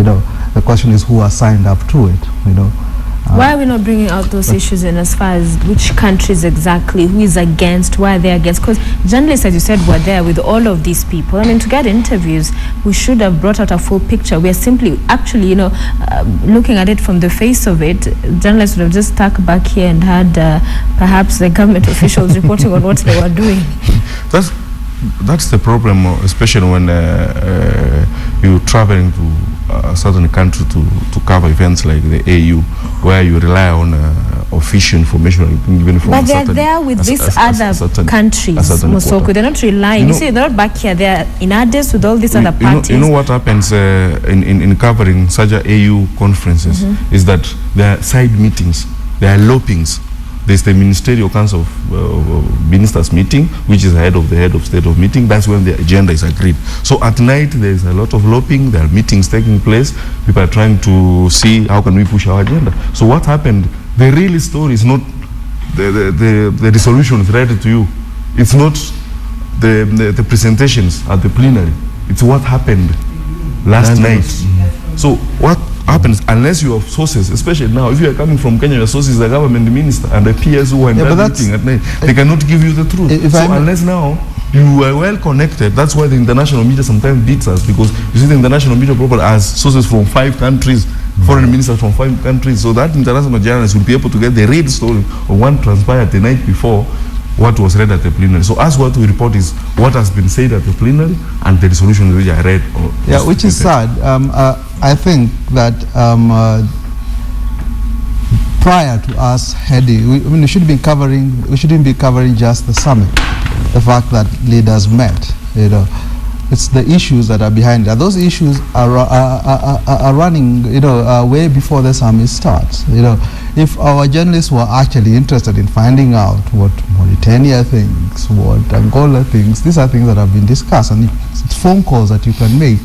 The question is who are signed up to it, Why are we not bringing out those issues in as far as which countries exactly, who is against, why are they against? Because journalists, as you said, were there with all of these people. I mean, to get interviews, we should have brought out a full picture. We are simply, actually, looking at it from the face of it, journalists would have just stuck back here and had perhaps the government officials reporting on what they were doing. That's the problem, especially when you're traveling to a certain country to cover events like the AU, where you rely on official information given from. But they're there with these other countries, Mosoko. They're not relying. You see, they're not back here. They're in Addis with all these other parties. You know what happens in covering such AU conferences is that there are side meetings, there are lopings. There's the Ministerial Council of Ministers meeting, which is ahead of the head of state of meeting. That's when the agenda is agreed. So at night, there's a lot of loping. There are meetings taking place. People are trying to see how can we push our agenda. So what happened, the real story is not the resolution is read to you. It's not the presentations at the plenary. It's what happened last night. So what happens, unless you have sources, especially now, if you are coming from Kenya, your sources, the government minister and the PS who are in that meeting at night, they cannot give you the truth. So unless now you are well connected, that's why the international media sometimes beats us, because you see the international media probably has sources from 5 countries, foreign ministers from 5 countries, so that international journalists will be able to get the real story of what transpired the night before what was read at the plenary. So as what we report is what has been said at the plenary and the resolutions which are read. Which is sad. I think that prior to us heading, we shouldn't be covering just the summit, the fact that leaders met. It's the issues that are behind it. Those issues are running, way before the summit starts. If our journalists were actually interested in finding out what Mauritania thinks, what Angola thinks, these are things that have been discussed, and it's phone calls that you can make.